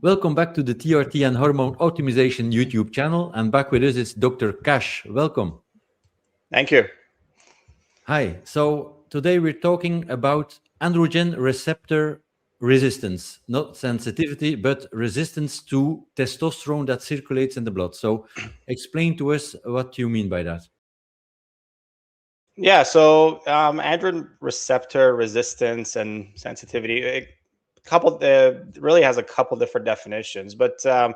Welcome back to the TRT and Hormone Optimization YouTube channel. And back with us is Dr. Kash. Welcome. Thank you. Hi. So today we're talking about androgen receptor resistance, not sensitivity, but resistance to testosterone that circulates in the blood. So explain to us what you mean by that. Yeah, so androgen receptor resistance and sensitivity, really has a couple different definitions. But I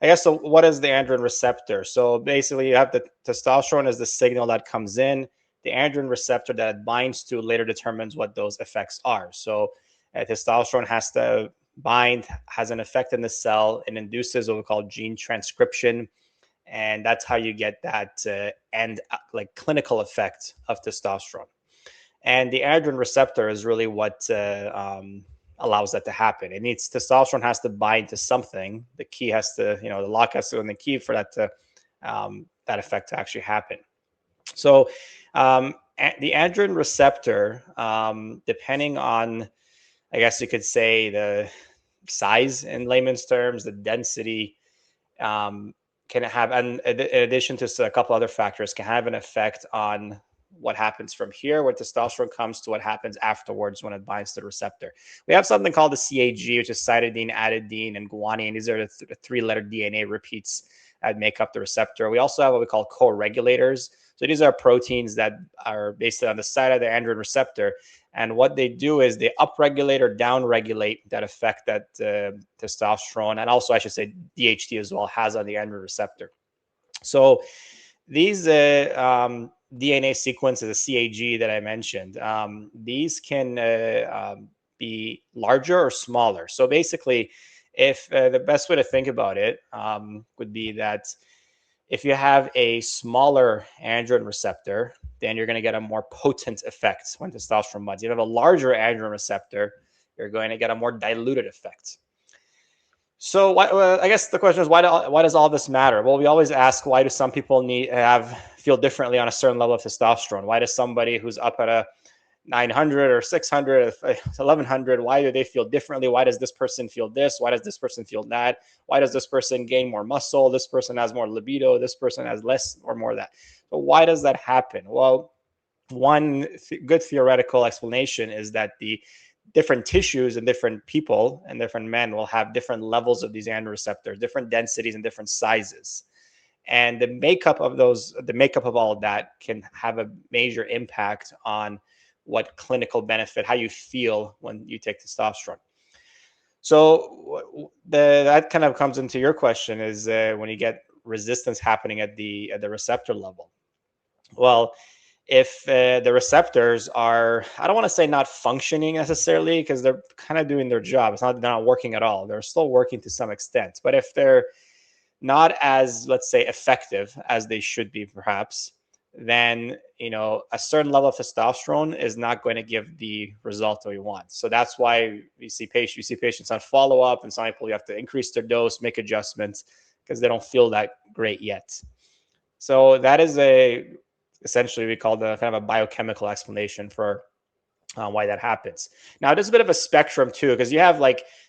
guess, so what is the androgen receptor? So basically, you have the testosterone as the signal that comes in. The androgen receptor that it binds to later determines what those effects are. So testosterone has to bind, has an effect in the cell, and induces what we call gene transcription, and that's how you get that like clinical effect of testosterone. And the androgen receptor is really what allows that to happen. It needs Testosterone has to bind to something. The key has to, the lock has to, and the key for that to that effect to actually happen. So the androgen receptor, depending on, I guess you could say, the size in layman's terms, the density, um, can have, and in addition to a couple other factors, can have an effect on what happens from here, where testosterone comes, to what happens afterwards when it binds to the receptor. We have something called the CAG, which is cytidine, adenine, and guanine. These are the three-letter DNA repeats that make up the receptor. We also have what we call co-regulators. So these are proteins that are based on the side of the androgen receptor, and what they do is they upregulate or downregulate that effect that testosterone, and also I should say DHT as well, has on the androgen receptor. So these DNA sequences, the CAG that I mentioned, these can be larger or smaller. So basically, if the best way to think about it would be that if you have a smaller androgen receptor, then you're going to get a more potent effect when testosterone binds. If you have a larger androgen receptor, you're going to get a more diluted effect. So I guess the question is, why does all this matter? Well, we always ask, why do some people feel differently on a certain level of testosterone? Why does somebody who's up at a 900 or 600 or 1100, why do they feel differently? Why does this person feel this? Why does this person feel that? Why does this person gain more muscle? This person has more libido. This person has less or more of that. So why does that happen? Well, one good theoretical explanation is that the different tissues and different people and different men will have different levels of these androgen receptors, different densities and different sizes. And the makeup of all of that can have a major impact on what clinical benefit, how you feel when you take testosterone. So that kind of comes into your question, is when you get resistance happening at the receptor level. Well, if the receptors are, I don't want to say not functioning necessarily, because they're kind of doing their job. It's not they're not working at all. They're still working to some extent. But if they're not as, let's say, effective as they should be, perhaps, then a certain level of testosterone is not going to give the result that we want. So that's why you see patients on follow-up, and some people, you have to increase their dose, make adjustments, because they don't feel that great yet. So that is essentially, we call the kind of a biochemical explanation for why that happens. Now, there's a bit of a spectrum too, because you have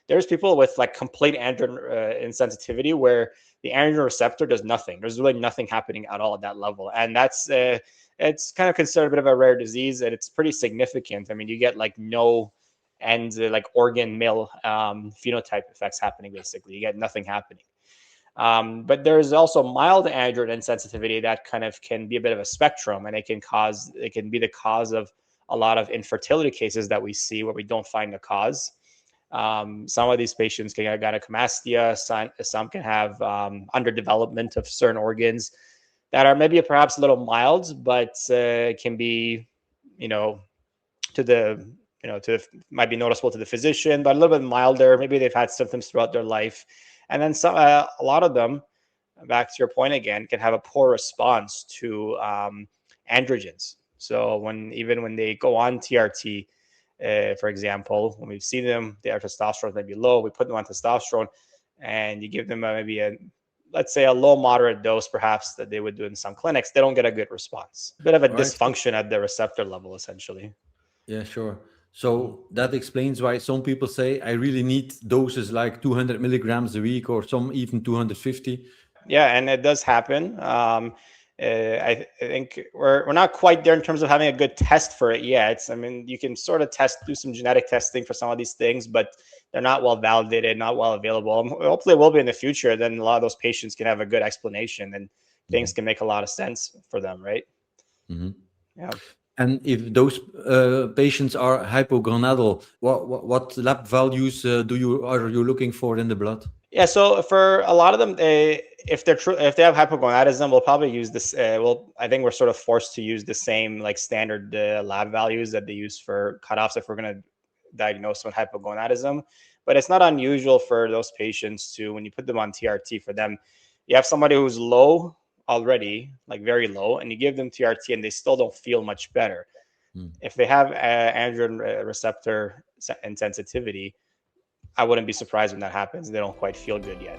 there's people with complete androgen insensitivity, where the androgen receptor does nothing. There's really nothing happening at all at that level, and that's it's kind of considered a bit of a rare disease, and it's pretty significant. I mean, you get no organ male phenotype effects happening. Basically, you get nothing happening. But there's also mild androgen insensitivity that kind of can be a bit of a spectrum, and it can be the cause of a lot of infertility cases that we see where we don't find the cause. Some of these patients can have gynecomastia. Some can have underdevelopment of certain organs that are maybe perhaps a little mild, but can be, might be noticeable to the physician, but a little bit milder. Maybe they've had symptoms throughout their life. And then a lot of them, back to your point again, can have a poor response to androgens. So when they go on TRT, for example, when we see them, their testosterone may be low. We put them on testosterone, and you give them let's say a low moderate dose, perhaps, that they would do in some clinics. They don't get a good response. Bit of a All right. dysfunction at the receptor level, essentially. Yeah, sure. So that explains why some people say I really need doses like 200 milligrams a week, or some even 250. Yeah, and it does happen. I think we're not quite there in terms of having a good test for it yet. I mean, you can sort of do some genetic testing for some of these things, but they're not well validated, not well available. Hopefully, it will be in the future. Then a lot of those patients can have a good explanation, and things can make a lot of sense for them, right? Mhm. Yeah. And if those patients are hypogonadal, what lab values are you looking for in the blood? Yeah, so for a lot of them, if they're true, if they have hypogonadism, we'll probably use this. I think we're sort of forced to use the same like standard lab values that they use for cutoffs if we're going to diagnose them with hypogonadism. But it's not unusual for those patients to, when you put them on TRT, for them, you have somebody who's low already, like very low, and you give them TRT and they still don't feel much better. Mm. If they have androgen receptor insensitivity, I wouldn't be surprised when that happens. They don't quite feel good yet.